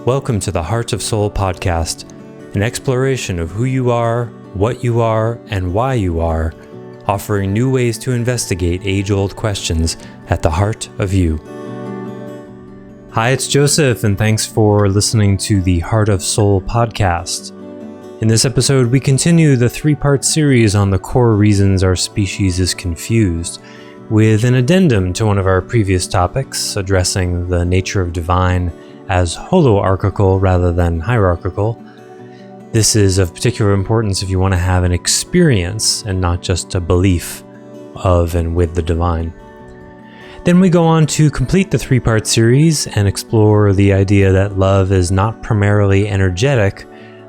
Welcome to the Heart of Soul podcast, an exploration of who you are, what you are, and why you are, offering new ways to investigate age-old questions at the heart of you. Hi, it's Joseph, and thanks for listening to the Heart of Soul podcast. In this episode, we continue the three-part series on the core reasons our species is confused, with an addendum to one of our previous topics, addressing the nature of divine as holoarchical rather than hierarchical. This is of particular importance if you want to have an experience and not just a belief of and with the divine. Then we go on to complete the three-part series and explore the idea that love is not primarily energetic,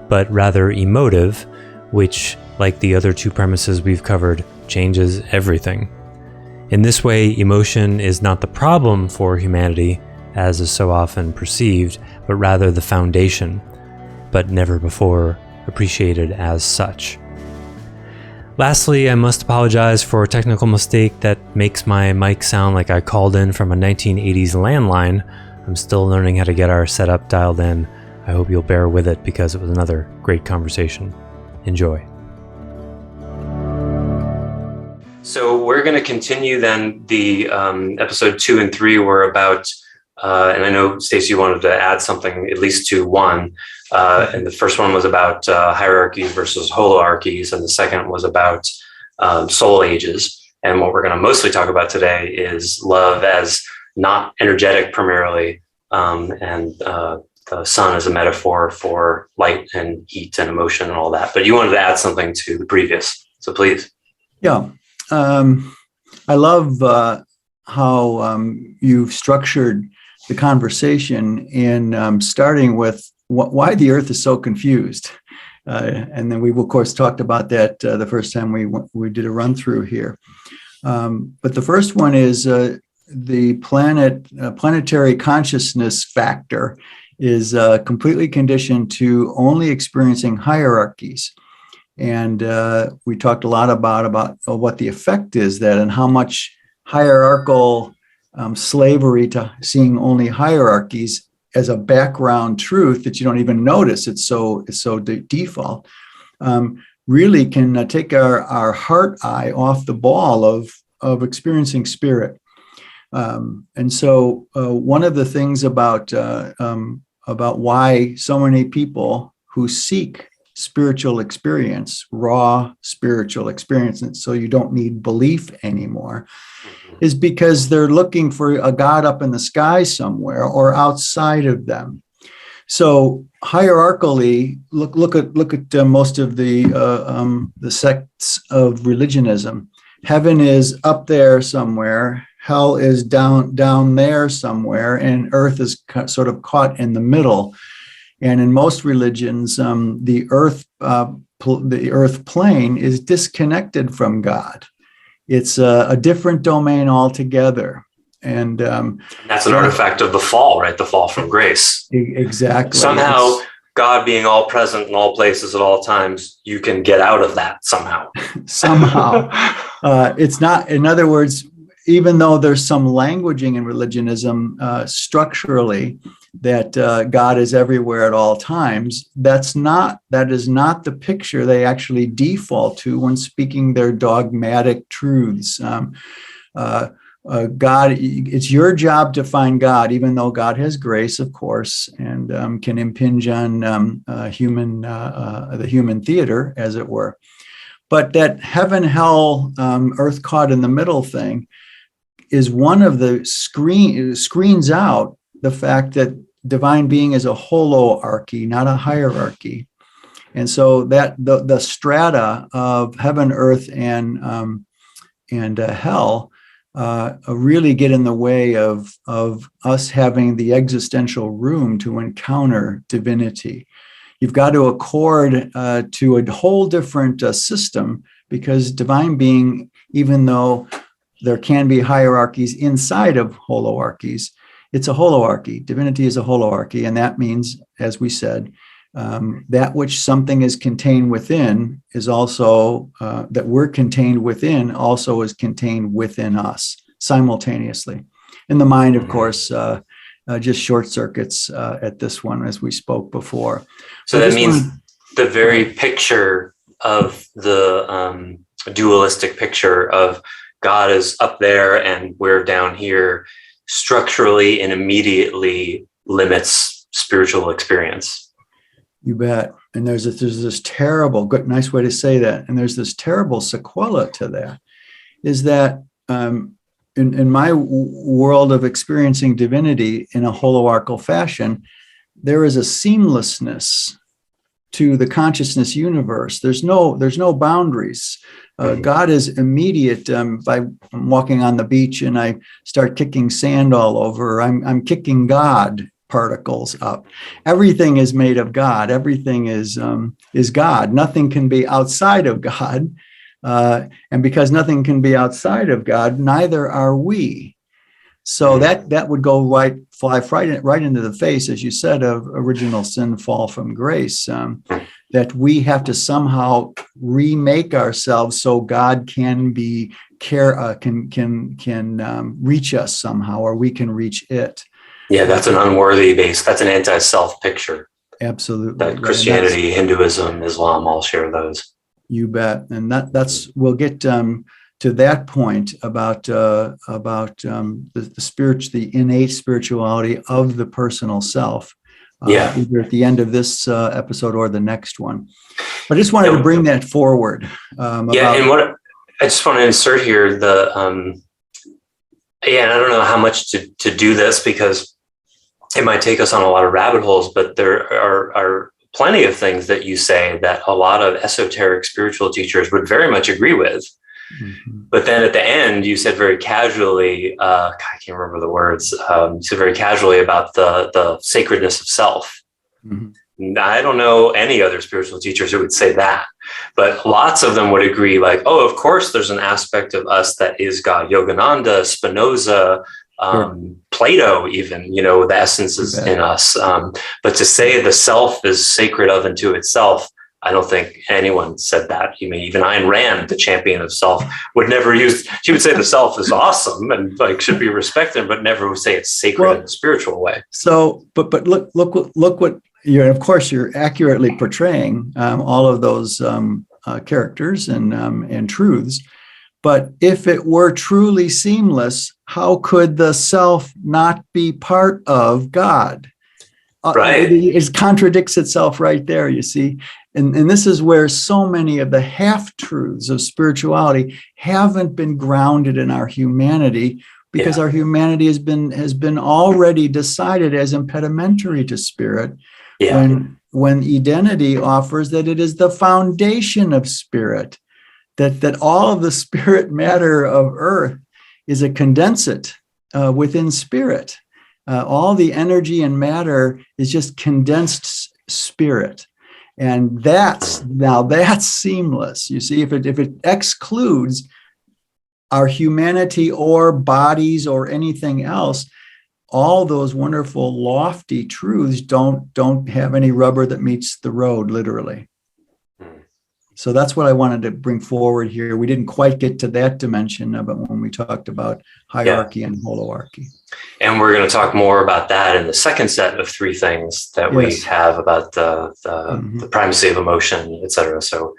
but rather emotive, which, like the other two premises we've covered, changes everything. In this way, emotion is not the problem for humanity, as is so often perceived, but rather the foundation, but never before appreciated as such. Lastly, I must apologize for a technical mistake that makes my mic sound like I called in from a 1980s landline. I'm still learning how to get our setup dialed in. I hope you'll bear with it because it was another great conversation. Enjoy. So we're going to continue then. The episode 2 and 3 were about and I know, Stacey, you wanted to add something, at least to one. And the first one was about hierarchy versus holoarchies, and the second was about soul ages. And what we're going to mostly talk about today is love as not energetic primarily, and the sun as a metaphor for light and heat and emotion and all that. But you wanted to add something to the previous, so please. Yeah. I love how you've structured the conversation in starting with why the earth is so confused. And then we, of course, talked about that the first time we did a run through here. But the first one is the planetary consciousness factor is completely conditioned to only experiencing hierarchies. And we talked a lot about what the effect is that and how much hierarchical slavery to seeing only hierarchies as a background truth that you don't even notice. It's so default. Really can take our heart eye off the ball of experiencing spirit. And so one of the things about why so many people who seek spiritual experience, raw spiritual experience, and so you don't need belief anymore, is because they're looking for a God up in the sky somewhere or outside of them. So hierarchically, look at most of the sects of religionism. Heaven is up there somewhere, hell is down there somewhere, and earth is sort of caught in the middle. And in most religions, the earth plane is disconnected from God. It's a different domain altogether. And that's an artifact of the fall, right? The fall from grace. Exactly. Somehow, God being all present in all places at all times, you can get out of that somehow. Somehow. It's not, in other words, even though there's some languaging in religionism structurally that God is everywhere at all times, that is not the picture they actually default to when speaking their dogmatic truths. God, it's your job to find God, even though God has grace, of course, and can impinge on the human theater, as it were. But that heaven, hell, earth caught in the middle thing is one of the screens out the fact that divine being is a holoarchy, not a hierarchy. And so that the strata of heaven, earth, and hell really get in the way of us having the existential room to encounter divinity. You've got to accord to a whole different system, because divine being, even though there can be hierarchies inside of holoarchies, it's a holoarchy. Divinity is a holoarchy, and that means, as we said, that which something is contained within is also, that we're contained within also is contained within us simultaneously. And the mind, of course, just short circuits at this one, as we spoke before. So that means the very picture of the dualistic picture of God is up there and we're down here structurally and immediately limits spiritual experience. You bet. And there's this terrible, good, nice way to say that. And there's this terrible sequela to that, is that in my world of experiencing divinity in a holoarchichal fashion, there is a seamlessness to the consciousness universe. There's no boundaries. God is immediate. If I'm walking on the beach and I start kicking sand all over, I'm kicking God particles up. Everything is made of God. Everything is God. Nothing can be outside of God. And because nothing can be outside of God, neither are we. So that would fly right into the face, as you said, of original sin, fall from grace. That we have to somehow remake ourselves so God can reach us somehow, or we can reach it. Yeah, that's an unworthy base. That's an anti-self picture. Absolutely. That Christianity, Hinduism, Islam all share those. You bet. And we'll get to that point about the innate spirituality of the personal self. Either at the end of this episode or the next one. But I just wanted to bring that forward. And what I just want to insert here, and I don't know how much to do this because it might take us on a lot of rabbit holes, but there are plenty of things that you say that a lot of esoteric spiritual teachers would very much agree with. Mm-hmm. But then at the end, you said very casually, I can't remember the words, you said very casually about the sacredness of self. Mm-hmm. I don't know any other spiritual teachers who would say that, but lots of them would agree, like, oh, of course, there's an aspect of us that is God. Yogananda, Spinoza, Plato, even, the essence is in us. But to say the self is sacred of and to itself, I don't think anyone said that. Even Ayn Rand, the champion of self, would never use, she would say the self is awesome and should be respected, but never would say it's sacred in a spiritual way. So, but look what of course you're accurately portraying all of those characters and truths. But if it were truly seamless, how could the self not be part of God? Right. It contradicts itself right there, you see. And this is where so many of the half-truths of spirituality haven't been grounded in our humanity, because our humanity has been already decided as impedimentary to spirit. When identity offers that it is the foundation of spirit, that all of the spirit matter of earth is a condensate within spirit. All the energy and matter is just condensed spirit. And that's seamless. You see, if it excludes our humanity or bodies or anything else, all those wonderful lofty truths don't have any rubber that meets the road, literally. So that's what I wanted to bring forward here. We didn't quite get to that dimension of it when we talked about hierarchy and holoarchy. And we're going to talk more about that in the second set of three things that we have about the primacy of emotion, et cetera. So,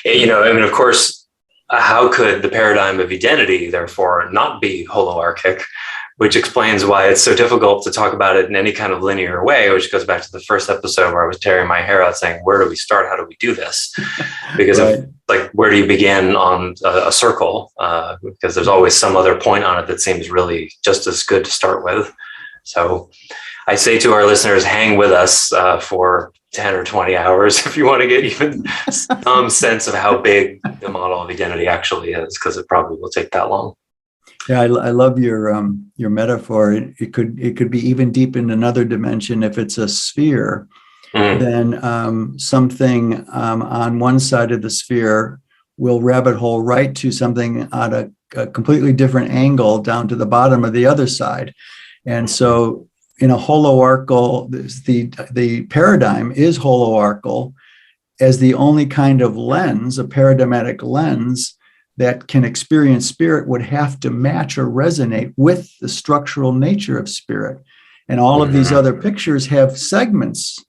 of course, how could the paradigm of identity, therefore, not be holoarchic? Which explains why it's so difficult to talk about it in any kind of linear way, which goes back to the first episode where I was tearing my hair out saying, where do we start? How do we do this? Because where do you begin on a circle? Because there's always some other point on it that seems really just as good to start with. So I say to our listeners, hang with us for 10 or 20 hours if you want to get even some sense of how big the model of identity actually is, because it probably will take that long. Yeah, I love your metaphor. It could be even deep in another dimension. If it's a sphere, then something on one side of the sphere will rabbit hole right to something at a completely different angle down to the bottom of the other side. And so in a holoarchical, the paradigm is holoarchical as the only kind of lens, a paradigmatic lens, that can experience spirit would have to match or resonate with the structural nature of spirit. And all of these other pictures have segments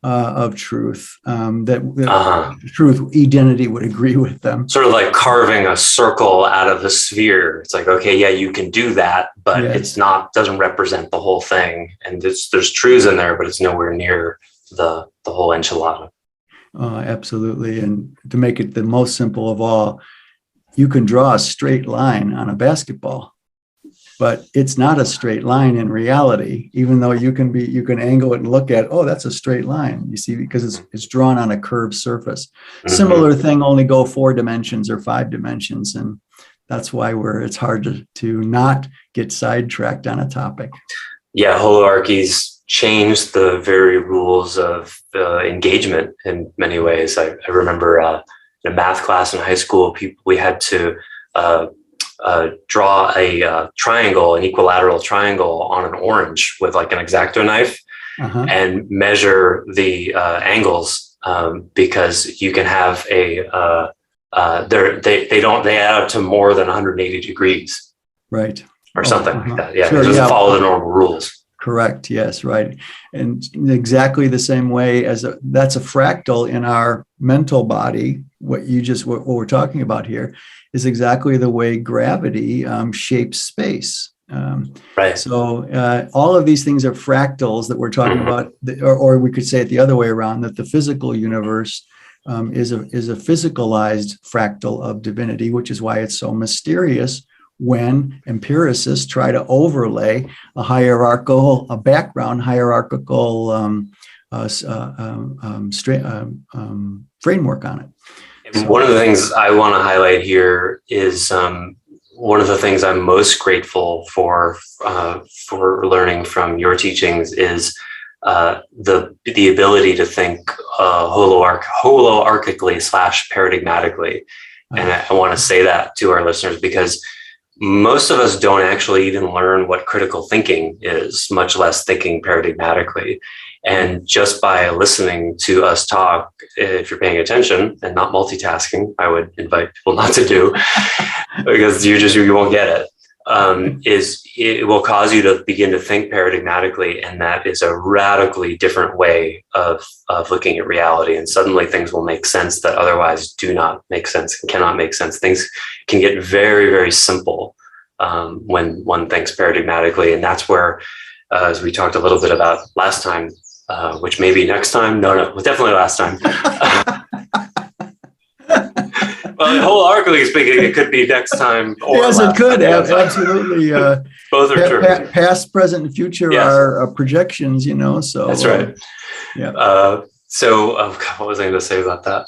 of truth that truth identity would agree with them. Sort of like carving a circle out of the sphere. It's like, okay, yeah, you can do that, but it's not, doesn't represent the whole thing. And there's truths in there, but it's nowhere near the whole enchilada. Absolutely. And to make it the most simple of all, you can draw a straight line on a basketball, but it's not a straight line in reality, even though you can angle it and look at, oh, that's a straight line, you see, because it's drawn on a curved surface. Similar thing, only go 4 dimensions or 5 dimensions. And that's why it's hard to not get sidetracked on a topic. Yeah, holoarchies changed the very rules of engagement in many ways. I remember in a math class in high school, we had to draw a triangle, an equilateral triangle on an orange with like an X-Acto knife and measure the angles because you can have they add up to more than 180 degrees. Right. Or something like that. Yeah, sure, it doesn't follow the normal rules. Correct. Yes. Right. And exactly the same way that's a fractal in our mental body. What we're talking about here is exactly the way gravity shapes space. Right. So all of these things are fractals that we're talking about, or we could say it the other way around, that the physical universe is a physicalized fractal of divinity, which is why it's so mysterious when empiricists try to overlay a background hierarchical framework on it. So, one of the things I want to highlight here is one of the things I'm most grateful for learning from your teachings is the ability to think holoarchically / paradigmatically. And I want to say that to our listeners because most of us don't actually even learn what critical thinking is, much less thinking paradigmatically. And just by listening to us talk, if you're paying attention and not multitasking, I would invite people not to do, because you won't get it, it will cause you to begin to think paradigmatically. And that is a radically different way of looking at reality. And suddenly things will make sense that otherwise do not make sense and cannot make sense. Things can get very, very simple when one thinks paradigmatically. And that's where, as we talked a little bit about last time, which maybe next time, no, definitely last time. Well, holoarchically speaking, it could be next time. Or yes, it could. Absolutely. Both are true. Past, present, and future are projections, so. That's right. Yeah. What was I going to say about that?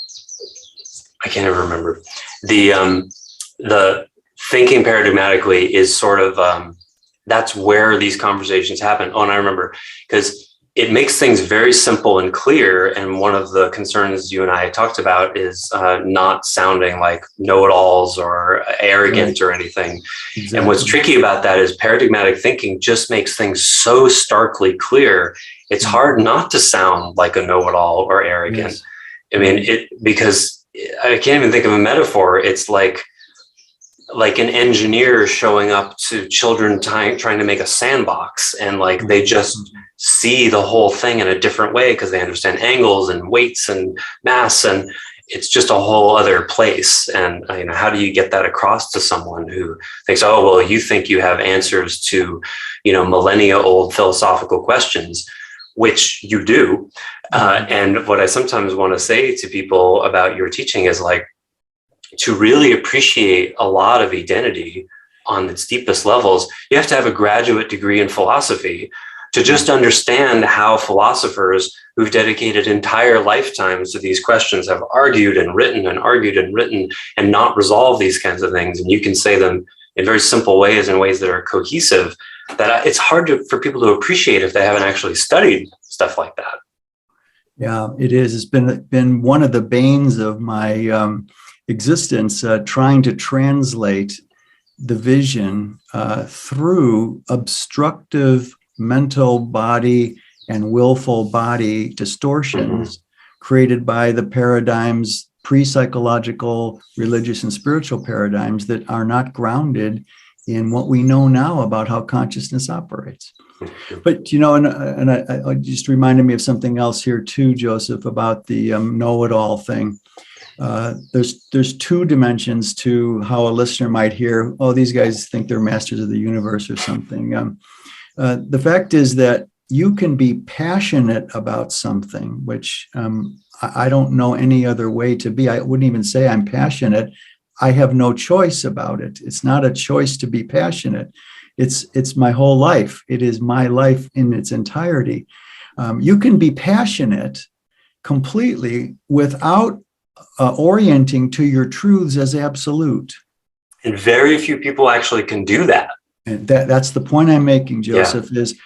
I can't even remember. The thinking paradigmatically is sort of, that's where these conversations happen. Oh, and I remember, because it makes things very simple and clear. And one of the concerns you and I talked about is not sounding like know-it-alls or arrogant or anything. Exactly. And what's tricky about that is paradigmatic thinking just makes things so starkly clear. It's hard not to sound like a know-it-all or arrogant. Yes. I mean, because I can't even think of a metaphor. It's like an engineer showing up to children trying to make a sandbox, and like they just see the whole thing in a different way because they understand angles and weights and mass, and it's just a whole other place. And how do you get that across to someone who thinks, oh, well, you think you have answers to millennia old philosophical questions, which you do. And what I sometimes want to say to people about your teaching is like, to really appreciate a lot of identity on its deepest levels, you have to have a graduate degree in philosophy to just understand how philosophers who've dedicated entire lifetimes to these questions have argued and written and not resolved these kinds of things. And you can say them in very simple ways, in ways that are cohesive, that it's hard for people to appreciate if they haven't actually studied stuff like that. Yeah, it is. It's been one of the banes of my existence, trying to translate the vision through obstructive mental body and willful body distortions created by the paradigms, pre-psychological, religious and spiritual paradigms that are not grounded in what we know now about how consciousness operates. But, I just reminded me of something else here too, Joseph, about the know-it-all thing. There's two dimensions to how a listener might hear, oh, these guys think they're masters of the universe or something. The fact is that you can be passionate about something, which I don't know any other way to be. I wouldn't even say I'm passionate. I have no choice about it. It's not a choice to be passionate. It's my whole life. It is my life in its entirety. You can be passionate completely without orienting to your truths as absolute. And very few people actually can do that. And that's the point I'm making, Joseph, is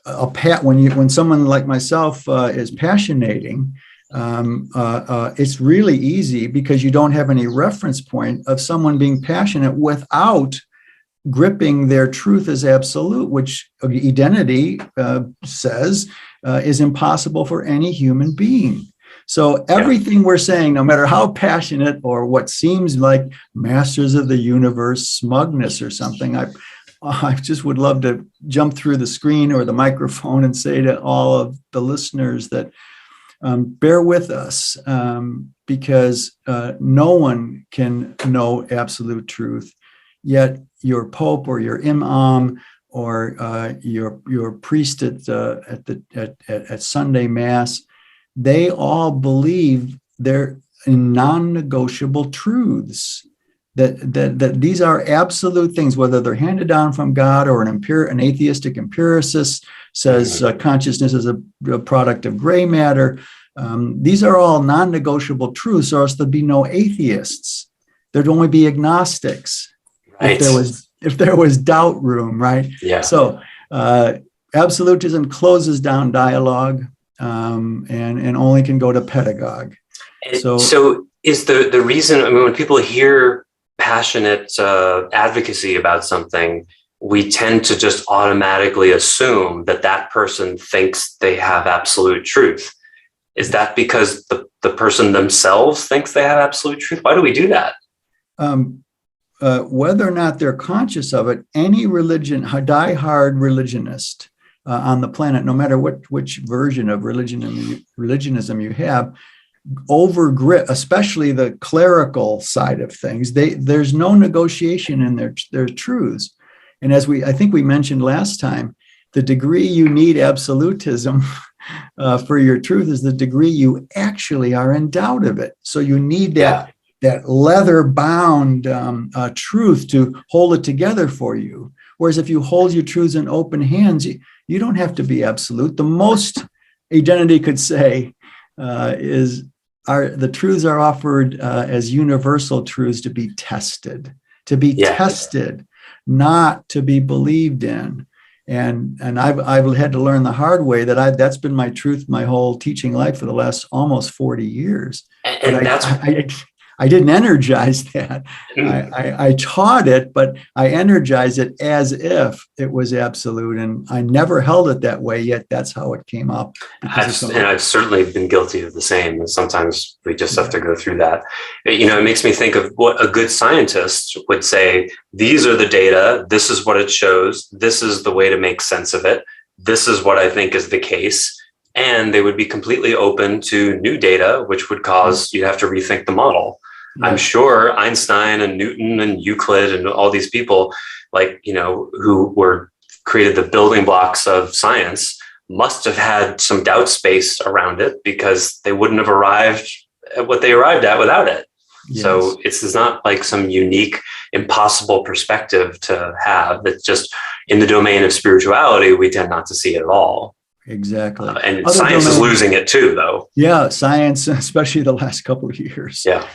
when someone like myself is passionating, it's really easy because you don't have any reference point of someone being passionate without gripping their truth as absolute, which identity says is impossible for any human being. So everything we're saying, no matter how passionate or what seems like masters of the universe smugness or something, I just would love to jump through the screen or the microphone and say to all of the listeners that bear with us, because no one can know absolute truth. Yet your Pope or your Imam or your priest at Sunday Mass, they all believe they're in non-negotiable truths. That these are absolute things, whether they're handed down from God or an atheistic empiricist says consciousness is a product of gray matter. These are all non-negotiable truths, or else there'd be no atheists. There'd only be agnostics. Right. If there was doubt room, right? Yeah. So absolutism closes down dialogue and only can go to pedagogue. So is the reason, when people hear passionate advocacy about something, we tend to just automatically assume that person thinks they have absolute truth. Is that because the person themselves thinks they have absolute truth? Why do we do that? Whether or not they're conscious of it, any die-hard religionist on the planet, no matter which version of religionism you have, overgrip, especially the clerical side of things. There's no negotiation in their truths. And as I think we mentioned last time, the degree you need absolutism for your truth is the degree you actually are in doubt of it. So you need that leather-bound truth to hold it together for you. Whereas if you hold your truths in open hands, you don't have to be absolute. The most identity could say is the truths are offered as universal truths to be tested, tested, not to be believed in. And I've had to learn the hard way that's been my truth my whole teaching life for the last almost 40 years. And I didn't energize that. I taught it, but I energized it as if it was absolute. And I never held it that way, yet that's how it came up. I've certainly been guilty of the same. And sometimes we just have to go through that. It makes me think of what a good scientist would say. These are the data. This is what it shows. This is the way to make sense of it. This is what I think is the case. And they would be completely open to new data, which would cause you have to rethink the model. Yeah. I'm sure Einstein and Newton and Euclid and all these people, who created the building blocks of science, must have had some doubt space around it, because they wouldn't have arrived at what they arrived at without it. Yes. So it's not like some unique, impossible perspective to have. That's just in the domain of spirituality, we tend not to see it at all. Exactly. And science is losing it too, though. Yeah, science, especially the last couple of years. Yeah.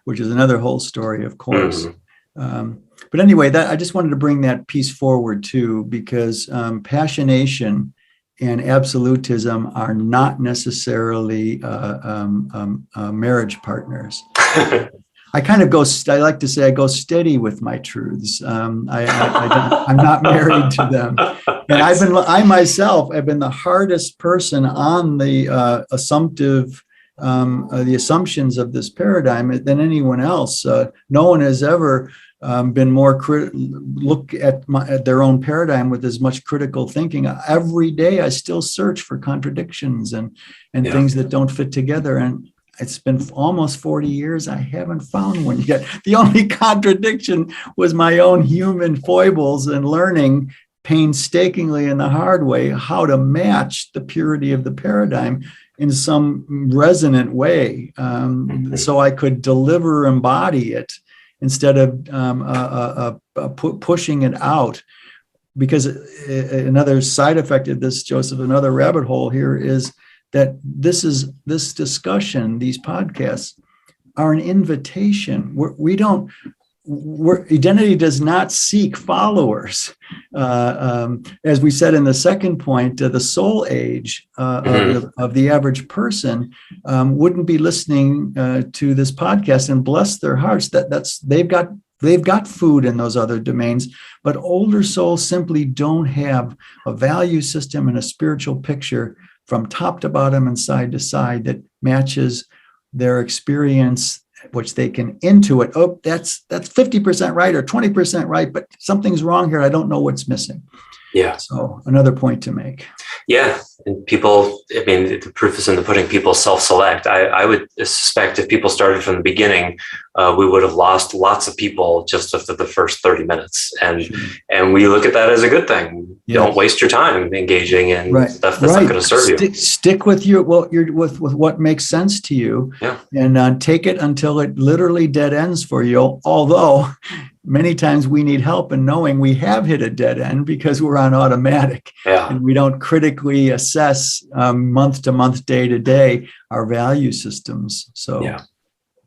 Which is another whole story, of course. Mm-hmm. But anyway, I just wanted to bring that piece forward too, because passionation and absolutism are not necessarily marriage partners. I kind of I like to say I go steady with my truths. I'm not married to them. And I myself have been the hardest person on the assumptions of this paradigm than anyone else. No one has ever been more look at their own paradigm with as much critical thinking. Every day I still search for contradictions and things that don't fit together. And it's been almost 40 years. I haven't found one yet. The only contradiction was my own human foibles and learning painstakingly in the hard way how to match the purity of the paradigm in some resonant way, so I could embody it instead of pushing it out. Because another side effect of this, Joseph, another rabbit hole here is that this discussion, these podcasts, are an invitation. Identity does not seek followers. As we said in the second point, the soul age of the average person wouldn't be listening to this podcast and bless their hearts. They've got food in those other domains, but older souls simply don't have a value system and a spiritual picture from top to bottom and side to side that matches their experience, which they can intuit. Oh, that's 50% right or 20% right, but something's wrong here. I don't know what's missing. Yeah. So another point to make. Yeah. And people, I mean, the proof is in the pudding. People self-select. I would suspect if people started from the beginning, we would have lost lots of people just after the first 30 minutes. And we look at that as a good thing. Yes. Don't waste your time engaging in stuff that's not going to serve you. Stick with with what makes sense to you, and take it until it literally dead ends for you. Although many times we need help in knowing we have hit a dead end because we're on automatic and we don't critically assess month to month, day to day, our value systems. So,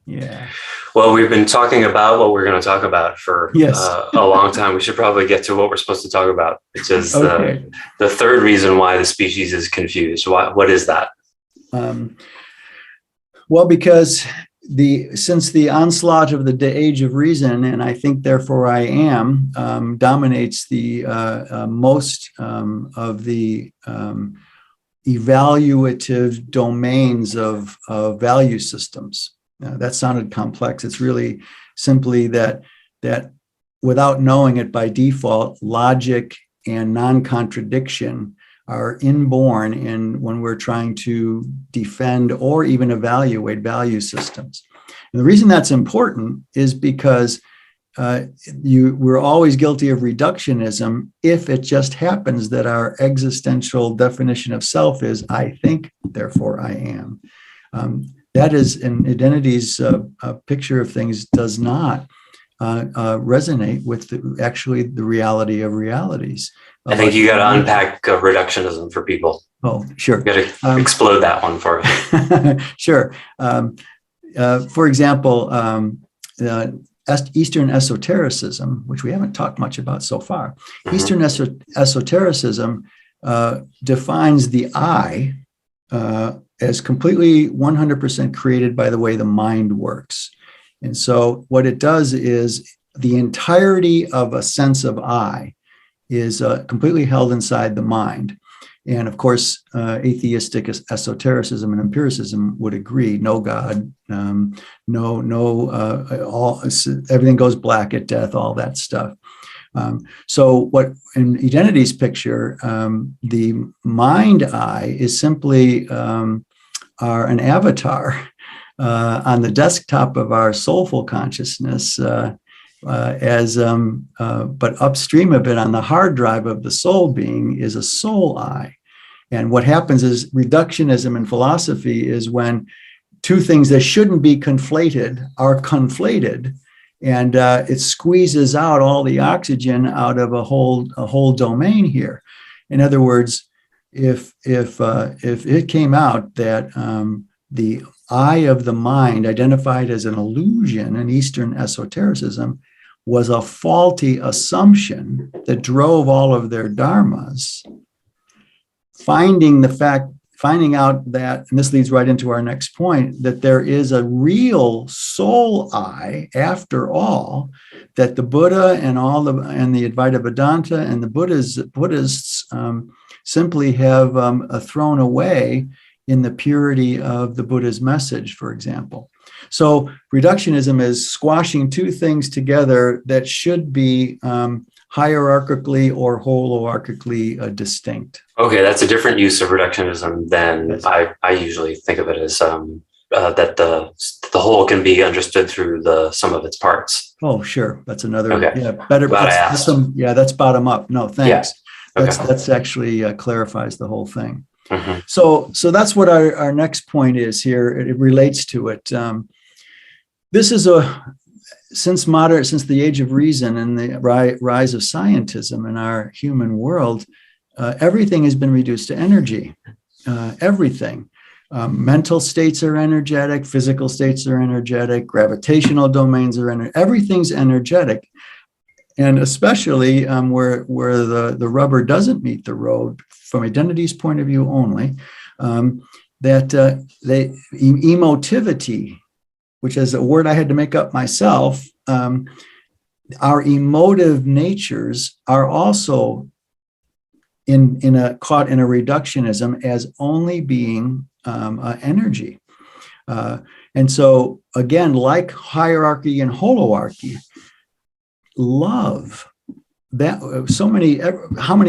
yeah. Well, we've been talking about what we're going to talk about for a long time. We should probably get to what we're supposed to talk about, which is the third reason why the species is confused. What is that? Well, because since the onslaught of the age of reason, and I think therefore I am, dominates the most of the evaluative domains of value systems. That sounded complex. It's really simply that without knowing it by default, logic and non-contradiction are inborn when we're trying to defend or even evaluate value systems. And the reason that's important is because we're always guilty of reductionism if it just happens that our existential definition of self is I think, therefore I am. That is, in identity's picture of things, does not resonate with the reality of realities. I think you got to unpack reductionism for people. Oh, sure. You got to explode that one for us. Sure. For example, Eastern esotericism, which we haven't talked much about so far. Eastern esotericism defines the I as completely 100% created by the way the mind works. And so what it does is the entirety of a sense of I is completely held inside the mind. And of course, atheistic esotericism and empiricism would agree, no God, everything goes black at death, all that stuff. So what in identity's picture, the mind I is simply an avatar on the desktop of our soulful consciousness, but upstream of it on the hard drive of the soul being is a soul I. And what happens is reductionism in philosophy is when two things that shouldn't be conflated are conflated, and it squeezes out all the oxygen out of a whole domain here. In other words, if it came out that the I of the mind, identified as an illusion in Eastern esotericism, was a faulty assumption that drove all of their dharmas, finding out that, and this leads right into our next point, that there is a real soul I after all, that the Buddha and the Advaita Vedanta and the Buddhists simply have thrown away in the purity of the Buddha's message, for example. So reductionism is squashing two things together that should be hierarchically or holoarchically distinct. Okay, that's a different use of reductionism than Yes. I usually think of it as that the whole can be understood through the sum of its parts. Oh, sure. That's another. Okay. Yeah, better. Glad I That's asked. that's bottom up. No, thanks. Yeah. Okay. That's actually clarifies the whole thing. Mm-hmm. So that's what our next point is here. It relates to it. This is since the age of reason and the rise of scientism in our human world, everything has been reduced to energy. Everything. Mental states are energetic, physical states are energetic, gravitational domains are energetic. Everything's energetic. And especially where the rubber doesn't meet the road, from identity's point of view only, emotivity, which is a word I had to make up myself, our emotive natures are also caught in a reductionism as only being energy. And so again, like hierarchy and holoarchy, love, how many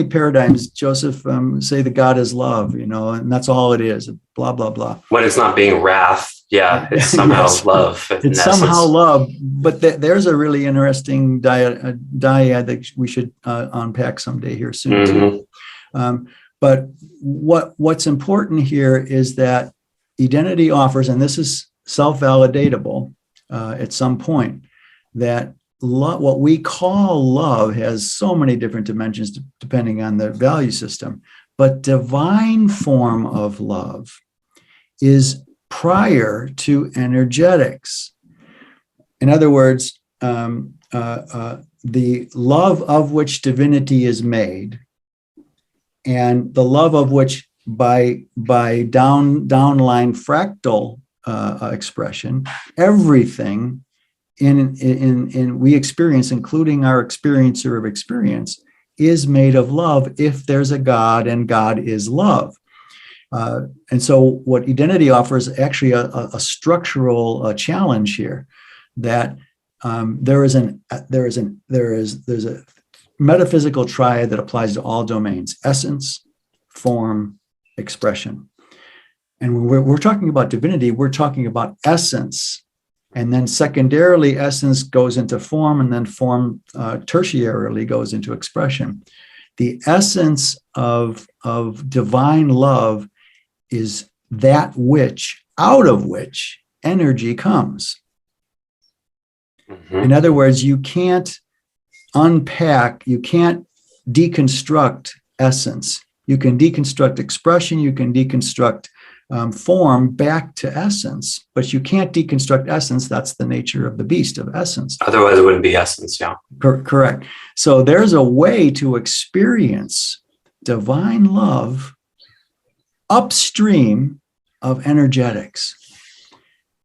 paradigms, Joseph, say that God is love, and that's all it is, blah, blah, blah. When it's not being wrath, yeah, it's somehow Yes. love. It's somehow love, but there's a really interesting dyad that we should unpack someday here soon too. But what's important here is that identity offers, and this is self-validatable at some point, that what we call love has so many different dimensions depending on the value system, but divine form of love is prior to energetics. In other words, the love of which divinity is made, and the love of which by downline fractal expression, everything in we experience, including our experiencer of experience, is made of love if there's a God, and God is love. And so what identity offers actually a structural challenge here, that there's a metaphysical triad that applies to all domains: essence, form, expression. And when we're talking about divinity, we're talking about essence. And then secondarily, essence goes into form, and then form tertiarily goes into expression. The essence of divine love is that which, out of which energy comes. Mm-hmm. In other words, you can't unpack, you can't deconstruct essence. You can deconstruct expression, you can deconstruct form back to essence, but you can't deconstruct essence. That's the nature of the beast, of essence. Otherwise, it wouldn't be essence, yeah. Correct. So there's a way to experience divine love upstream of energetics.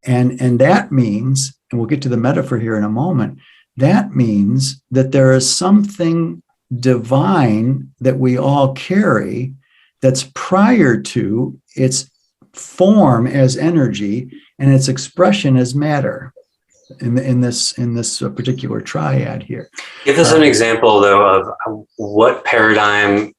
And that means, and we'll get to the metaphor here in a moment, that means that there is something divine that we all carry that's prior to its form as energy and its expression as matter in this particular triad here. Give us an example, though, of what paradigm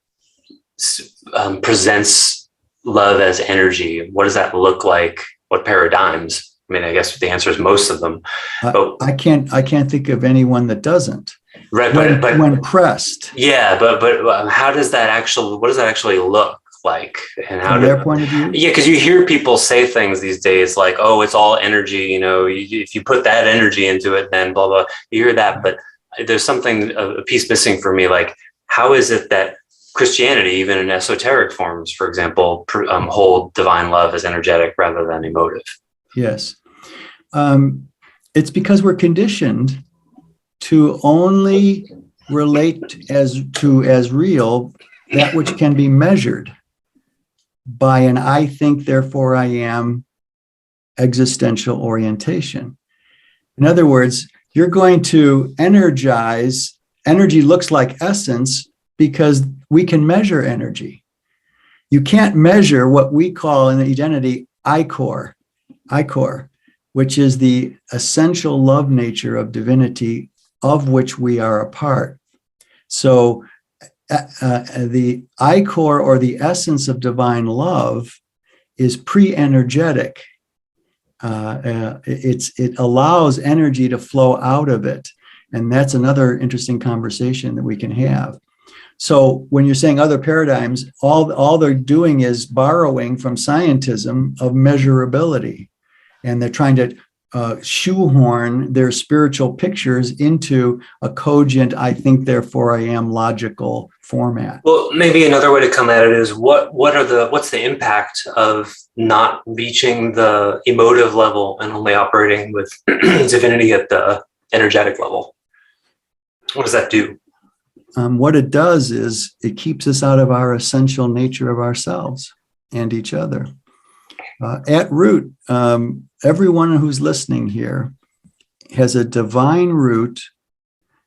presents love as energy. What does that look like? What paradigms? I mean, I guess the answer is most of them. But I can't think of anyone that doesn't. Right, but when pressed. Yeah, but how does that actually? What does that actually look like? And how from their point of view? Yeah, because you hear people say things these days like, "Oh, it's all energy." You know, if you put that energy into it, then blah blah. You hear that, but there's something, a piece missing for me. Like, how is it that Christianity, even in esoteric forms, for example, hold divine love as energetic rather than emotive? Yes, it's because we're conditioned to only relate as real that which can be measured by an I think, therefore I am existential orientation. In other words, you're going to energize. Energy looks like essence because we can measure energy. You can't measure what we call in identity I-core. which is the essential love nature of divinity, of which we are a part. So the ichor, or the essence of divine love, is pre-energetic. It allows energy to flow out of it. And that's another interesting conversation that we can have. So when you're saying other paradigms, all they're doing is borrowing from scientism of measurability. And they're trying to shoehorn their spiritual pictures into a cogent, I think, therefore I am logical format. Well, maybe another way to come at it is what's the impact of not reaching the emotive level and only operating with divinity at the energetic level? What does that do? What it does is it keeps us out of our essential nature of ourselves and each other. At root, everyone who's listening here has a divine root,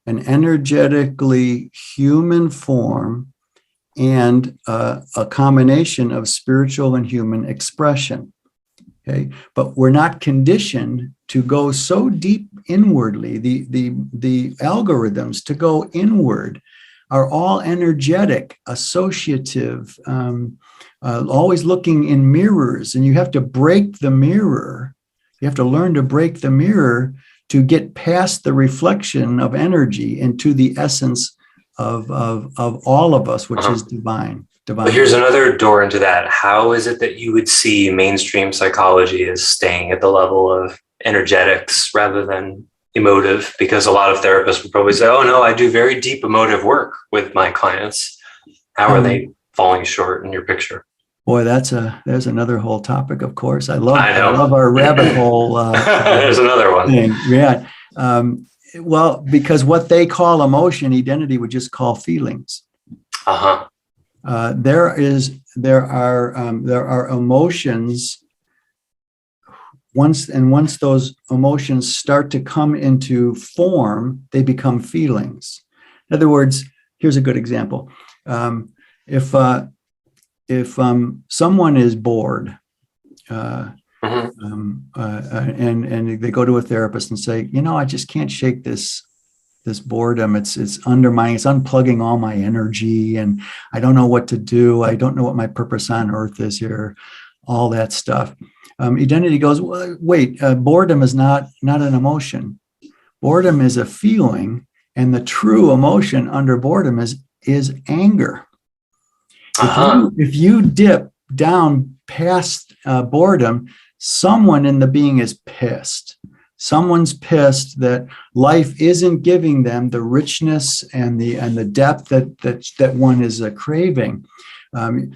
an energetically human form, and a combination of spiritual and human expression. Okay, but we're not conditioned to go so deep inwardly. The algorithms to go inward are all energetic, associative, always looking in mirrors, and you have to break the mirror. You have to learn to break the mirror to get past the reflection of energy into the essence of all of us, which is divine. But here's another door into that. How is it that you would see mainstream psychology as staying at the level of energetics rather than emotive? Because a lot of therapists would probably say, oh no, I do very deep emotive work with my clients. How are they falling short in your picture? Boy, there's another whole topic, of course. I love our rabbit hole. There's another one. Thing. Yeah. Well, because what they call emotion, identity would just call feelings. Uh-huh. There are emotions. Once those emotions start to come into form, they become feelings. In other words, here's a good example. If someone is bored, and they go to a therapist and say, I just can't shake this boredom. It's undermining, it's unplugging all my energy, and I don't know what to do. I don't know what my purpose on earth is here, all that stuff. Identity goes, well, wait, boredom is not an emotion. Boredom is a feeling, and the true emotion under boredom is anger. If you dip down past boredom, someone in the being is pissed. Someone's pissed that life isn't giving them the richness and the depth that one is craving.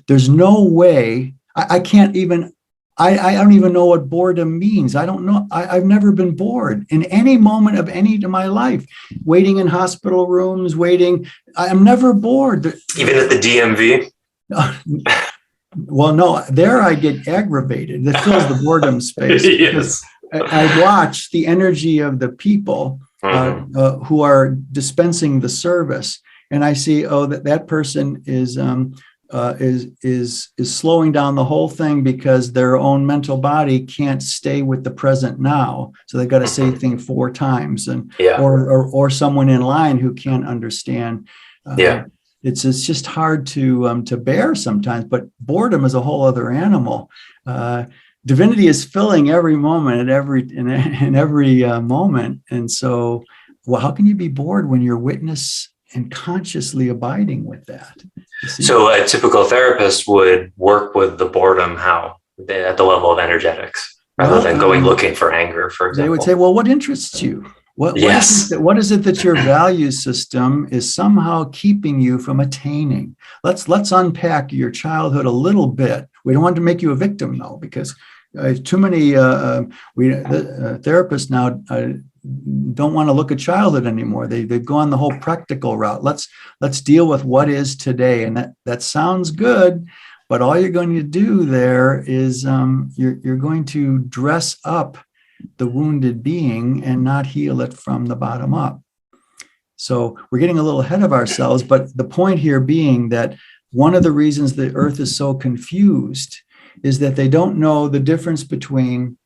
There's no way. I can't even. I don't even know what boredom means. I don't know. I've never been bored in any moment of my life. Waiting in hospital rooms, I'm never bored. Even at the DMV. Well, no. There I get aggravated. That fills the boredom space. Yes. I watch the energy of the people who are dispensing the service, and I see, that person is slowing down the whole thing because their own mental body can't stay with the present now, so they've got to say things 4 times, or someone in line who can't understand. It's just hard to bear sometimes. But boredom is a whole other animal. Divinity is filling every moment in every moment. And so, how can you be bored when you're witness and consciously abiding with that? So a typical therapist would work with the boredom at the level of energetics rather than going looking for anger, for example. They would say, well, what interests you? What is it that your value system is somehow keeping you from attaining? Let's unpack your childhood a little bit. We don't want to make you a victim, though, because too many therapists now don't want to look at childhood anymore. They've gone the whole practical route. Let's deal with what is today, and that sounds good, but all you're going to do there is you're going to dress up the wounded being and not heal it from the bottom up. So we're getting a little ahead of ourselves, but the point here being that one of the reasons the earth is so confused is that they don't know the difference between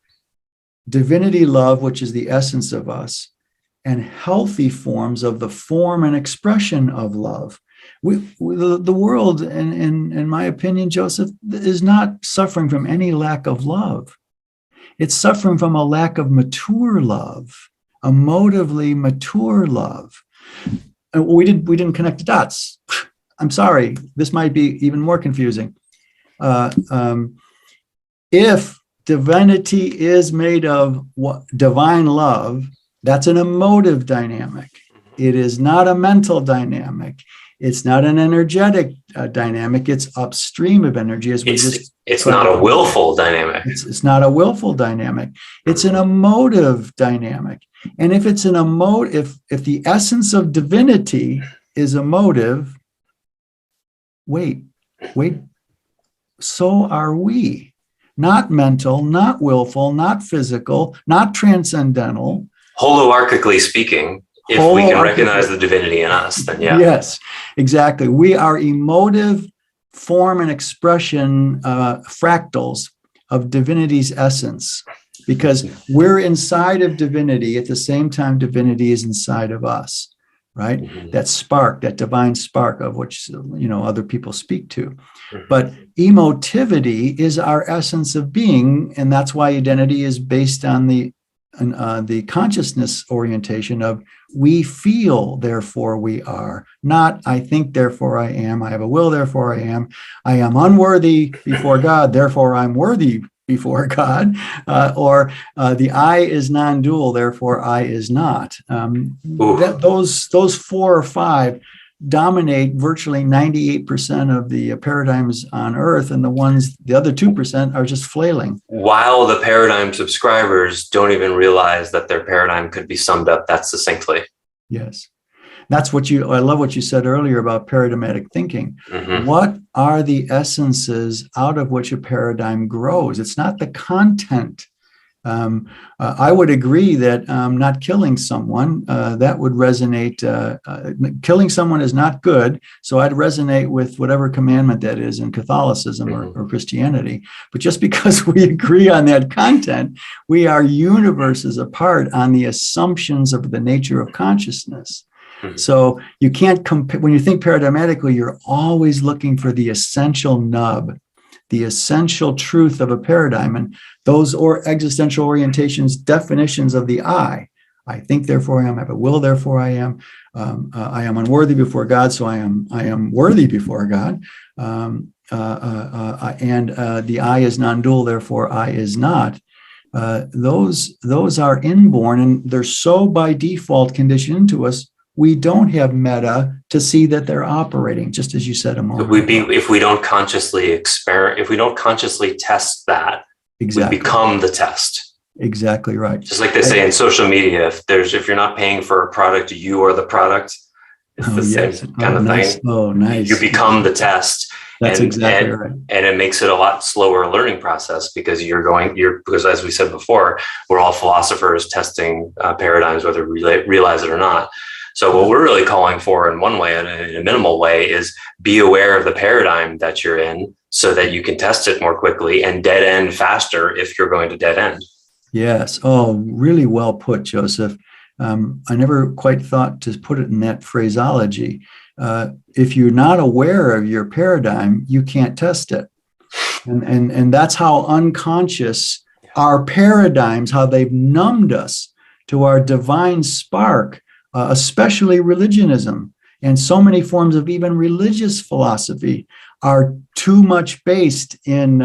divinity love, which is the essence of us, and healthy forms of the form and expression of love. The world, in my opinion, Joseph, is not suffering from any lack of love. It's suffering from a lack of mature love, emotively mature love. And we didn't connect the dots. I'm sorry, this might be even more confusing. If divinity is made of divine love, that's an emotive dynamic. It is not a mental dynamic. It's not an energetic dynamic. It's upstream of energy. It's not a willful dynamic. It's not a willful dynamic. It's an emotive dynamic. And if it's if the essence of divinity is emotive, wait, so are we. Not mental, not willful, not physical, not transcendental. Holoarchically speaking, if we can recognize the divinity in us, then yeah. Yes, exactly. We are emotive form and expression fractals of divinity's essence, because we're inside of divinity at the same time divinity is inside of us, right? Mm-hmm. That spark, that divine spark of which, other people speak to. Mm-hmm. But emotivity is our essence of being, and that's why identity is based on the consciousness orientation of we feel, therefore we are, not I think, therefore I am, I have a will, therefore I am unworthy before God, therefore I'm worthy before God, or the I is non-dual, therefore I is not. Those 4 or 5 dominate virtually 98% of the paradigms on Earth, and the other 2% are just flailing. While the paradigm subscribers don't even realize that their paradigm could be summed up that succinctly. Yes. That's I love what you said earlier about paradigmatic thinking. Mm-hmm. What are the essences out of which a paradigm grows? It's not the content. I would agree that not killing someone, that would resonate. Killing someone is not good. So I'd resonate with whatever commandment that is in Catholicism or Christianity. But just because we agree on that content, we are universes apart on the assumptions of the nature of consciousness. So you can't compare. When you think paradigmatically, you're always looking for the essential nub, the essential truth of a paradigm, and those existential orientations, definitions of the I think, therefore I am, I have a will, therefore I am unworthy before God, so I am worthy before God, and the I is non-dual, therefore I is not. Those are inborn, and they're so by default conditioned into us. We don't have meta to see that they're operating, just as you said a moment ago. If we don't consciously if we don't consciously test that, exactly. We become the test. Exactly right. Just like they say in social media, if you're not paying for a product, you are the product. It's the same kind of thing. Oh, nice. You become the test. That's exactly right. And it makes it a lot slower learning process because because as we said before, we're all philosophers testing paradigms, whether we realize it or not. So what we're really calling for in one way, in a minimal way, is be aware of the paradigm that you're in so that you can test it more quickly and dead end faster if you're going to dead end. Yes. Oh, really well put, Joseph. I never quite thought to put it in that phraseology. If you're not aware of your paradigm, you can't test it. And that's how unconscious our paradigms, how they've numbed us to our divine spark, especially religionism and so many forms of even religious philosophy are too much based in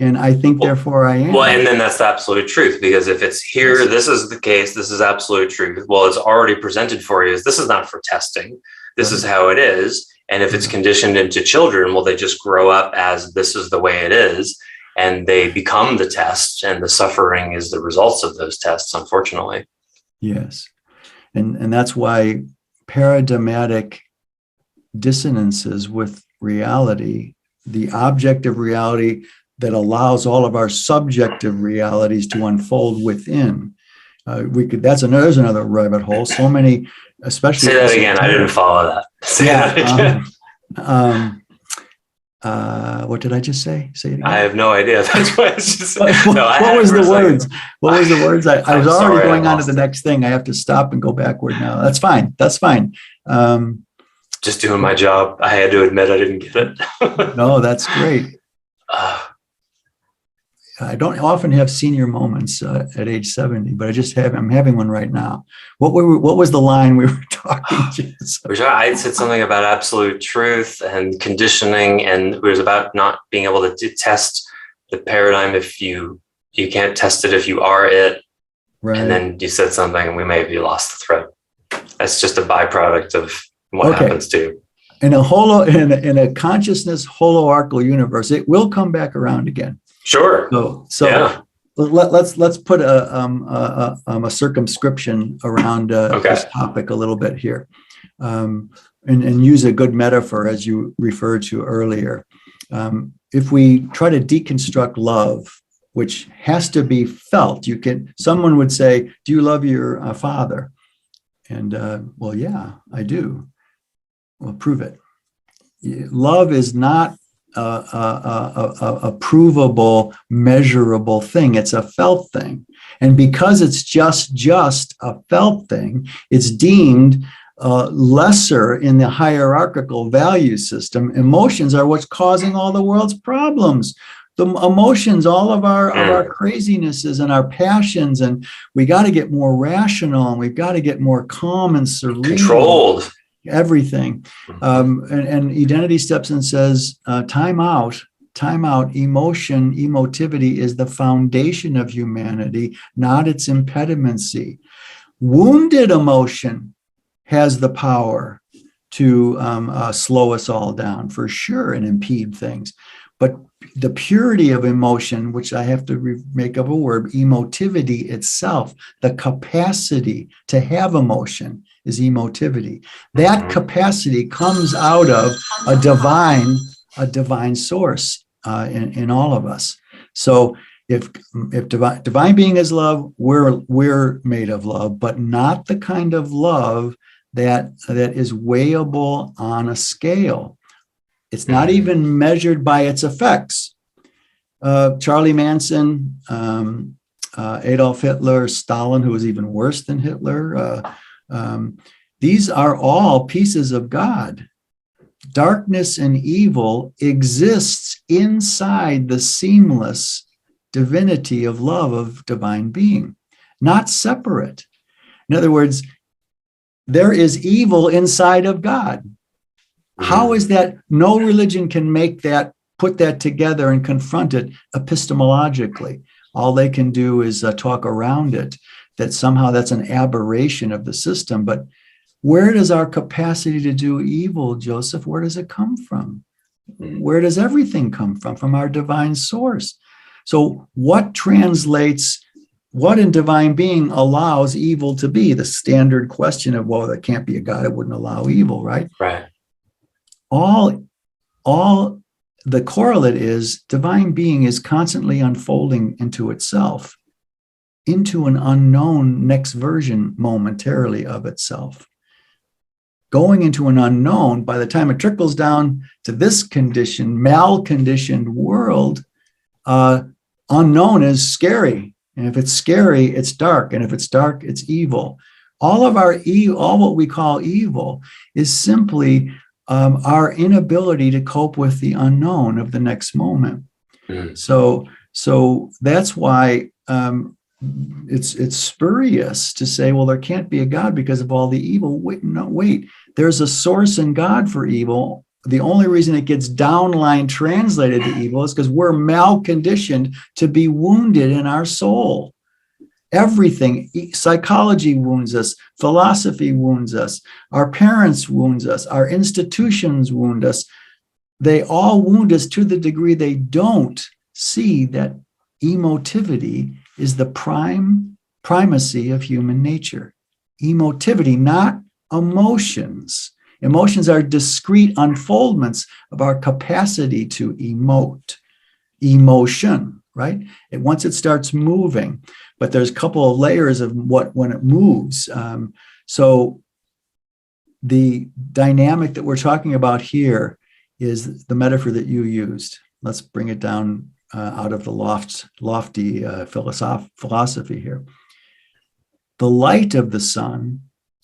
I think, therefore I am. Well, and then that's the absolute truth, because if it's here, this is the case, this is absolute truth. Well, it's already presented for you as this is not for testing. This is how it is. And if it's conditioned into children, well, they just grow up as this is the way it is. And they become the test, and the suffering is the results of those tests, unfortunately. Yes. And that's why paradigmatic dissonances with reality, the objective reality that allows all of our subjective realities to unfold within. There's another rabbit hole. So many, especially. Say that again. I didn't follow that. Say that again. What did I just say? Say it again. I have no idea. That's why it's just. What was the words? What was the words? I was already going on to the next thing. I have to stop and go backward now. That's fine. That's fine. Just doing my job. I had to admit I didn't get it. No, that's great. I don't often have senior moments at age 70, but I'm having one right now. What was the line we were talking to? I said something about absolute truth and conditioning, and it was about not being able to test the paradigm if you can't test it if you are it. Right. And then you said something, and we maybe lost the thread. That's just a byproduct of what happens to you. In a consciousness holoarchichal universe, it will come back around again. Sure. So yeah. Let's put a circumscription around this topic a little bit here, and use a good metaphor as you referred to earlier. If we try to deconstruct love, which has to be felt, someone would say, "Do you love your father?" And well, yeah, I do. Well, prove it. Love is not a provable, measurable thing. It's a felt thing. And because it's just a felt thing, it's deemed lesser in the hierarchical value system. Emotions are what's causing all the world's problems. The emotions, all of our crazinesses and our passions, and we got to get more rational, and we've got to get more calm and serene. Controlled. Everything. And identity steps in and says, time out, emotivity is the foundation of humanity, not its impedimency. Wounded emotion has the power to slow us all down, for sure, and impede things. But the purity of emotion, which I have to make up a word, emotivity itself, the capacity to have emotion, is emotivity. That capacity comes out of a divine source in all of us. So if divine being is love, we're made of love, but not the kind of love that is weighable on a scale. It's not even measured by its effects. Charlie Manson, Adolf Hitler, Stalin, who was even worse than Hitler. These are all pieces of God. Darkness and evil exists inside the seamless divinity of love of divine being, not separate. In other words, there is evil inside of God. How is that? No religion can put that together and confront it epistemologically. All they can do is talk around it, that somehow that's an aberration of the system. But where does our capacity to do evil, Joseph, where does it come from? Where does everything come from? From our divine source. So what in divine being allows evil to be? The standard question of, well, there can't be a God that wouldn't allow evil, right? Right. All the correlate is divine being is constantly unfolding into itself, into an unknown next version momentarily of itself. Going into an unknown, by the time it trickles down to this malconditioned world, unknown is scary. And if it's scary, it's dark. And if it's dark, it's evil. All what we call evil is simply our inability to cope with the unknown of the next moment. So that's why it's spurious to say, well, there can't be a God because of all the evil. Wait, there's a source in God for evil. The only reason it gets downline translated to evil is because we're malconditioned to be wounded in our soul. Everything, psychology wounds us, philosophy wounds us, our parents wounds us, our institutions wound us. They all wound us to the degree they don't see that emotivity is the primacy of human nature. Emotivity, not emotions. Emotions are discrete unfoldments of our capacity to emote. Emotion, right? Once it starts moving, but there's a couple of layers of when it moves. So the dynamic that we're talking about here is the metaphor that you used. Let's bring it down out of the lofty philosophy here. The light of the sun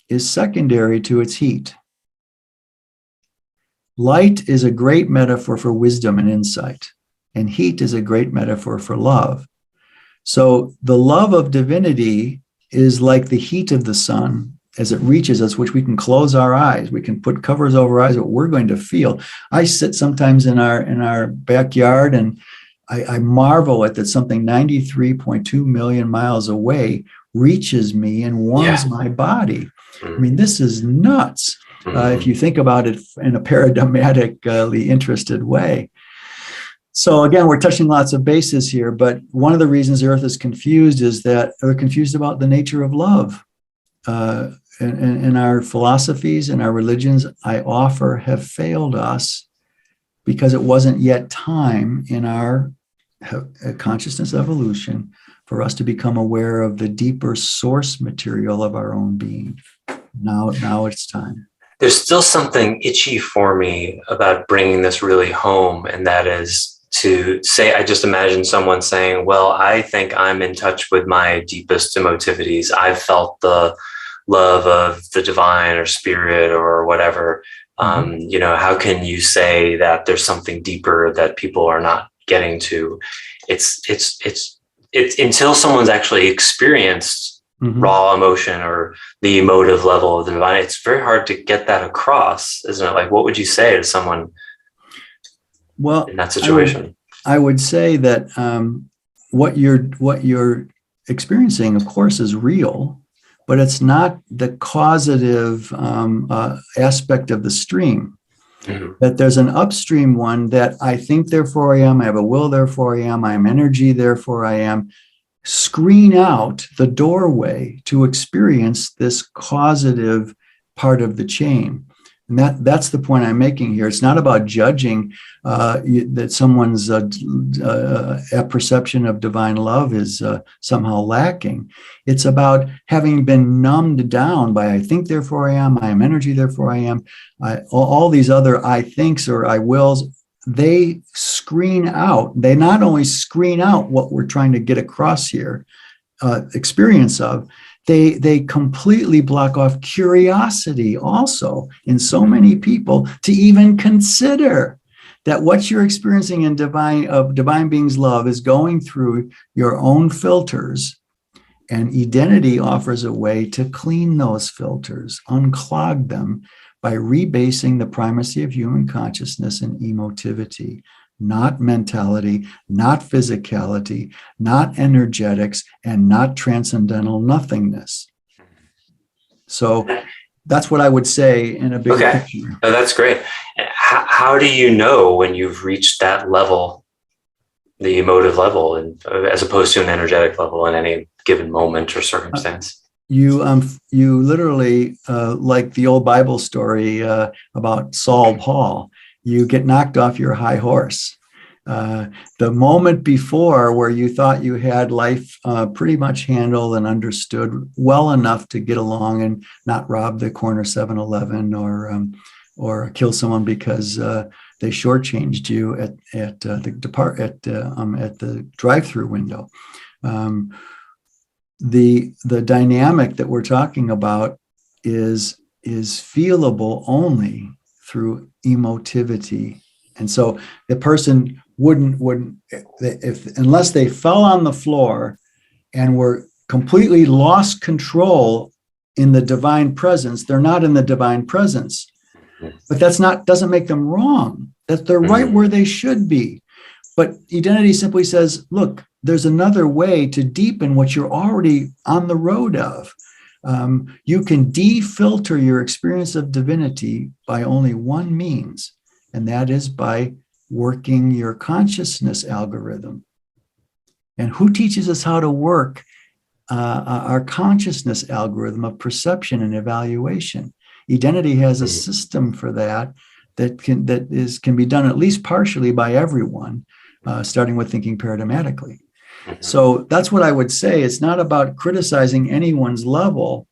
is secondary to its heat. Light is a great metaphor for wisdom and insight, and heat is a great metaphor for love. So the love of divinity is like the heat of the sun as it reaches us, which we can close our eyes. We can put covers over our eyes, what we're going to feel. I sit sometimes in our backyard, and I marvel at that something 93.2 million miles away reaches me and warms my body. I mean, this is nuts. If you think about it in a paradigmatically interested way. So again, we're touching lots of bases here, but one of the reasons the earth is confused is that they're confused about the nature of love. In our philosophies and our religions, I offer, have failed us because it wasn't yet time in our consciousness evolution for us to become aware of the deeper source material of our own being. Now it's time. There's still something itchy for me about bringing this really home, and that is to say, I just imagine someone saying, well, I think I'm in touch with my deepest emotivities. I've felt the love of the divine or spirit or whatever. How can you say that there's something deeper that people are not getting to? It's until someone's actually experienced raw emotion or the emotive level of the divine, it's very hard to get that across, isn't it? Like, what would you say to someone in that situation? I would say that what you're experiencing, of course, is real, but it's not the causative aspect of the stream. That there's an upstream one that I think, therefore I am, I have a will, therefore I am, I am energy, therefore I am. Screen out the doorway to experience this causative part of the chain. And that's the point I'm making here. It's not about judging that someone's perception of divine love is somehow lacking. It's about having been numbed down by I think, therefore I am, I am energy, therefore I am, all these other I thinks or I wills. They not only screen out what we're trying to get across here, experience of, they completely block off curiosity also in so many people to even consider that what you're experiencing in divine being's love is going through your own filters. And identity offers a way to clean those filters, unclog them, by rebasing the primacy of human consciousness and emotivity, not mentality, not physicality, not energetics, and not transcendental nothingness. So that's what I would say in a big picture. Oh, that's great. How do you know when you've reached that level, the emotive level, and as opposed to an energetic level in any given moment or circumstance? You literally, like the old Bible story about Saul Paul, you get knocked off your high horse. The moment before where you thought you had life pretty much handled and understood well enough to get along and not rob the corner 7-Eleven or kill someone because they shortchanged you at the drive-through window. The dynamic that we're talking about is feelable only through emotivity. And so the person wouldn't unless they fell on the floor and were completely lost control in the divine presence, they're not in the divine presence. But doesn't make them wrong. That they're right where they should be. But identity simply says, look, there's another way to deepen what you're already on the road of. You can defilter your experience of divinity by only one means, and that is by working your consciousness algorithm. And who teaches us how to work our consciousness algorithm of perception and evaluation? Identity has a system for that can be done at least partially by everyone, starting with thinking paradigmatically. So that's what I would say. It's not about criticizing anyone's level,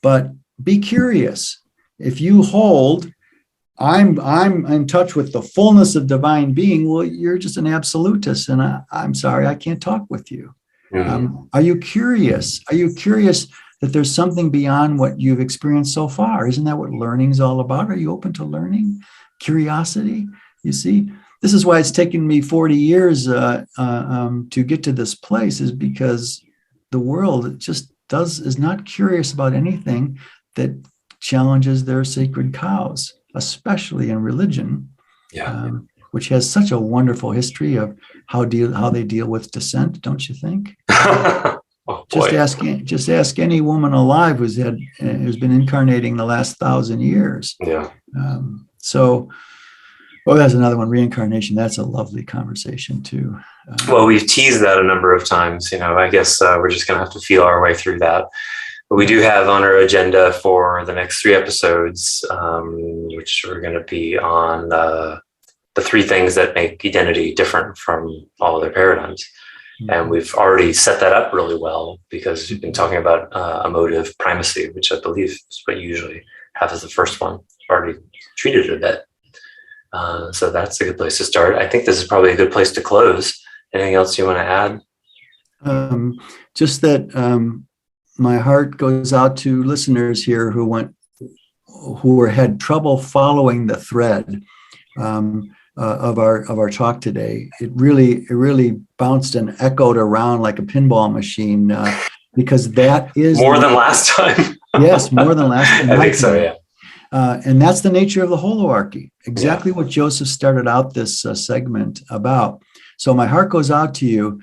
but be curious. If you hold I'm in touch with the fullness of divine being. Well, you're just an absolutist, and I'm sorry, I can't talk with you. Are you curious? Are you curious that there's something beyond what you've experienced so far? Isn't that what learning is all about? Are you open to learning? Curiosity? You see, this is why it's taken me 40 years to get to this place, is because the world just is not curious about anything that challenges their sacred cows, especially in religion, which has such a wonderful history of how they deal with dissent, don't you think? Oh, just ask any woman alive who's been incarnating the last 1,000 years. Yeah. That's another one. Reincarnation. That's a lovely conversation too. Well, we've teased that a number of times. I guess we're just going to have to feel our way through that. But we do have on our agenda for the next 3 episodes, which are going to be on the 3 things that make identity different from all other paradigms. And we've already set that up really well, because we've been talking about emotive primacy, which I believe is what you usually have as the first one. We've already treated it a bit. So that's a good place to start. I think this is probably a good place to close. Anything else you want to add? Just that my heart goes out to listeners here who had trouble following the thread of our talk today. It really bounced and echoed around like a pinball machine, because that is more than last time. Yes, more than last time. I think so, yeah. And that's the nature of the holoarchy. Exactly what Joseph started out this segment about. So my heart goes out to you,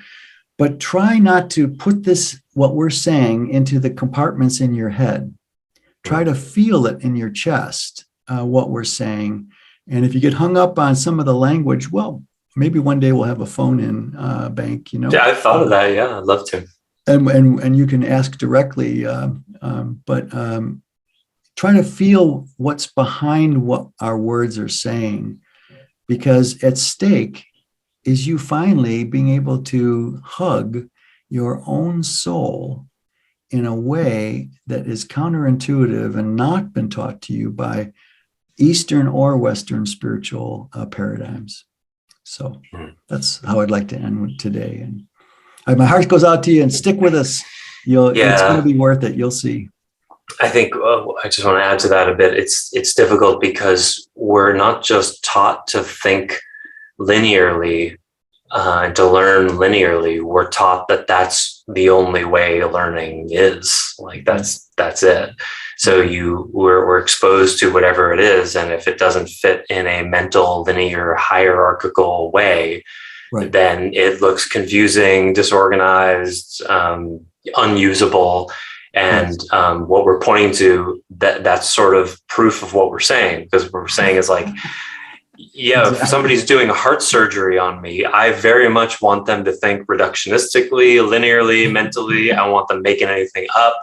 but try not to put what we're saying, into the compartments in your head. Try to feel it in your chest, what we're saying. And if you get hung up on some of the language, well, maybe one day we'll have a phone-in bank, Yeah, I've thought of that. Yeah, I'd love to. And you can ask directly, but try to feel what's behind what our words are saying, because at stake is you finally being able to hug your own soul in a way that is counterintuitive and not been taught to you by Eastern or Western spiritual paradigms. So that's how I'd like to end today. And my heart goes out to you, and stick with us. It's going to be worth it. You'll see. I think I just want to add to that a bit. It's difficult because we're not just taught to think linearly and to learn linearly. We're taught that that's the only way learning is. Like that's it. So we're exposed to whatever it is, and if it doesn't fit in a mental, linear, hierarchical way, then it looks confusing, disorganized, unusable. And what we're pointing to, that's sort of proof of what we're saying, because what we're saying is like, if somebody's doing heart surgery on me, I very much want them to think reductionistically, linearly, mentally. I want them making anything up.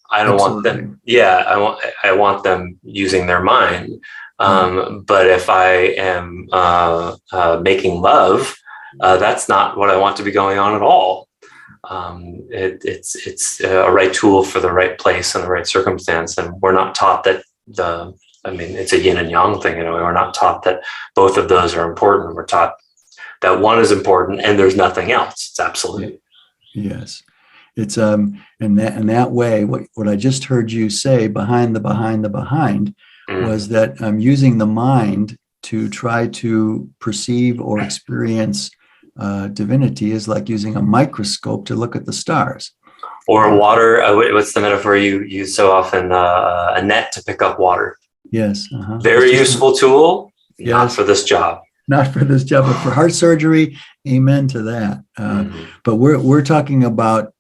I don't want them. I want them using their mind. But if I am making love, that's not what I want to be going on at all. It's a right tool for the right place and the right circumstance, and we're not taught that it's a yin and yang thing. We're not taught that both of those are important. We're taught that one is important and there's nothing else. It's absolute. Yes. It's in that way, what I just heard you say behind was that using the mind to try to perceive or experience divinity is like using a microscope to look at the stars. Or water. What's the metaphor you use so often? A net to pick up water. Yes. Very useful tool. Not for this job. Not for this job, but for heart surgery. Amen to that. But we're talking about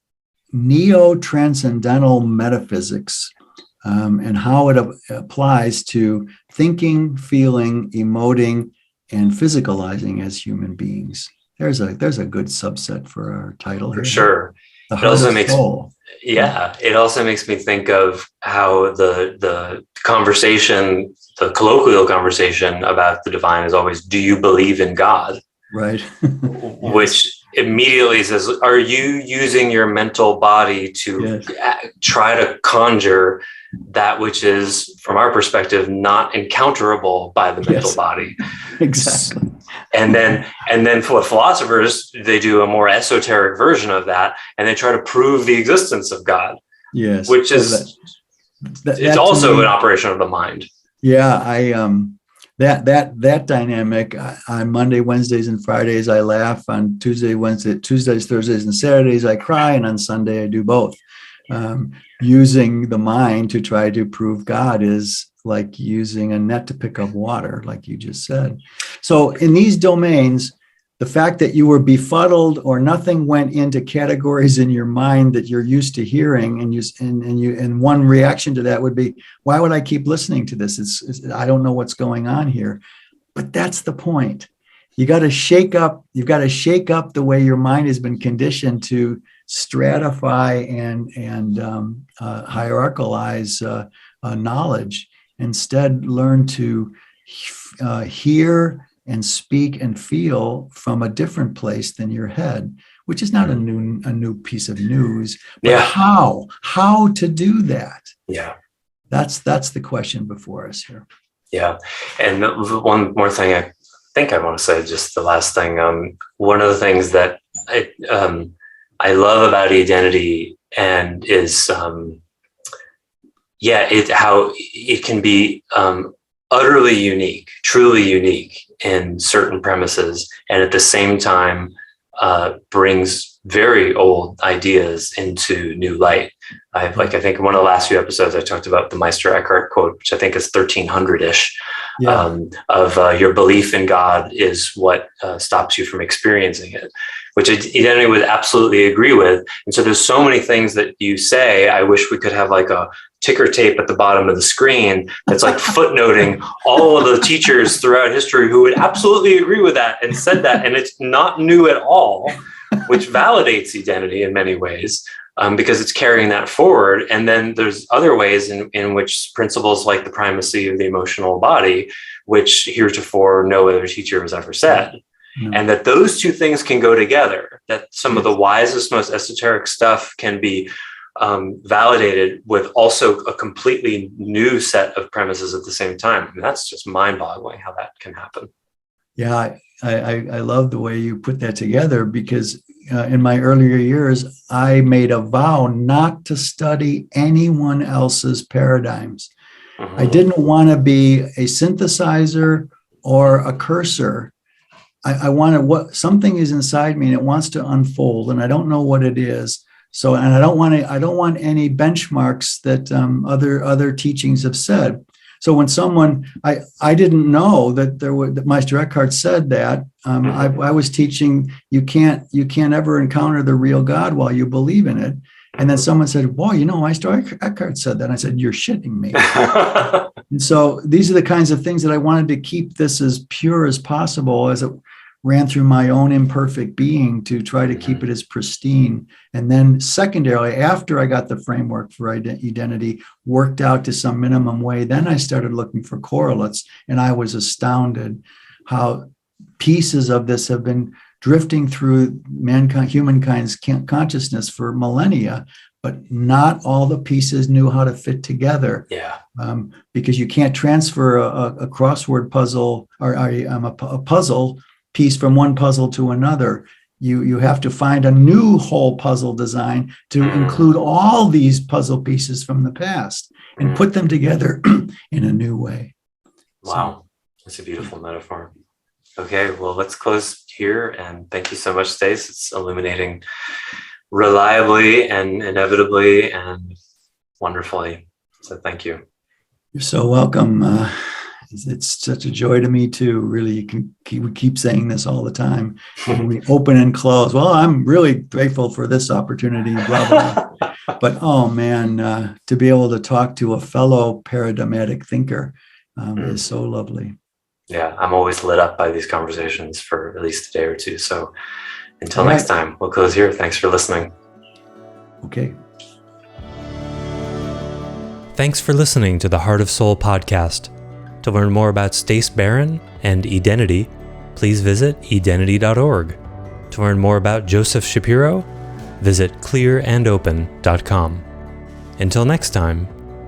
neo-transcendental metaphysics and how it applies to thinking, feeling, emoting, and physicalizing as human beings. There's a good subset for our title here. For sure. It also makes me think of how the conversation, the colloquial conversation about the divine is always, do you believe in God? Right. Which immediately says, are you using your mental body to try to conjure that which is, from our perspective, not encounterable by the mental body? Exactly. And then for philosophers, they do a more esoteric version of that, and they try to prove the existence of God. Yes. Which is it's also an operation of the mind. Yeah, that dynamic on Monday, Wednesdays, and Fridays I laugh. On Tuesdays, Thursdays, and Saturdays I cry, and on Sunday I do both. Using the mind to try to prove God is like using a net to pick up water, like you just said. So in these domains, the fact that you were befuddled or nothing went into categories in your mind that you're used to hearing, and one reaction to that would be, why would I keep listening to this? I don't know what's going on here. But that's the point. You got to shake up. You've got to shake up the way your mind has been conditioned to stratify and hierarchicalize knowledge. Instead, learn to hear and speak and feel from a different place than your head, which is not a new piece of news. But how to do that? Yeah, that's the question before us here. Yeah, and one more thing I think I want to say, just the last thing. One of the things that I love about identity and is how it can be utterly unique, truly unique in certain premises, and at the same time brings very old ideas into new light. I think in one of the last few episodes I talked about the Meister Eckhart quote, which I think is 1300-ish, of your belief in God is what stops you from experiencing it, which identity would absolutely agree with. And so there's so many things that you say, I wish we could have like a ticker tape at the bottom of the screen that's like footnoting all of the teachers throughout history who would absolutely agree with that and said that, and it's not new at all, which validates identity in many ways. Because it's carrying that forward. And then there's other ways in which principles like the primacy of the emotional body, which heretofore no other teacher has ever said, and that those two things can go together, that some of the wisest, most esoteric stuff can be validated with also a completely new set of premises at the same time. And that's just mind-boggling how that can happen. Yeah, I love the way you put that together, because in my earlier years, I made a vow not to study anyone else's paradigms. Mm-hmm. I didn't want to be a synthesizer or a cursor. I wanted something is inside me and it wants to unfold, and I don't know what it is. So, and I don't want any benchmarks that other teachings have said. So when I didn't know that Meister Eckhart said that. I was teaching you can't ever encounter the real God while you believe in it. And then someone said, "Well, Meister Eckhart said that." And I said, "You're shitting me." And so these are the kinds of things that I wanted to keep this as pure as possible as it ran through my own imperfect being, to try to keep it as pristine. And then secondarily, after I got the framework for identity worked out to some minimum way, then I started looking for correlates, and I was astounded how pieces of this have been drifting through humankind's consciousness for millennia, but not all the pieces knew how to fit together. Yeah. Because you can't transfer a crossword puzzle or a puzzle piece from one puzzle to another. You have to find a new whole puzzle design to include all these puzzle pieces from the past and put them together in a new way. Wow. That's a beautiful metaphor. Okay, well, let's close here. And thank you so much, Stace. It's illuminating reliably and inevitably and wonderfully. So thank you. You're so welcome. It's such a joy to me too. Really, we keep saying this all the time. We open and close. Well, I'm really grateful for this opportunity, blah, blah. But oh man, to be able to talk to a fellow paradigmatic thinker is so lovely. Yeah, I'm always lit up by these conversations for at least a day or two. So until next time, we'll close here. Thanks for listening. Okay. Thanks for listening to the Heart of Soul podcast. To learn more about Stace Barron and Identity, please visit identity.org. To learn more about Joseph Shapiro, visit clearandopen.com. Until next time,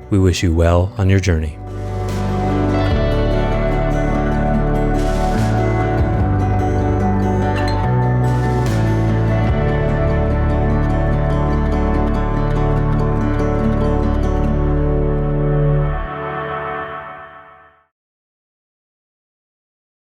we wish you well on your journey.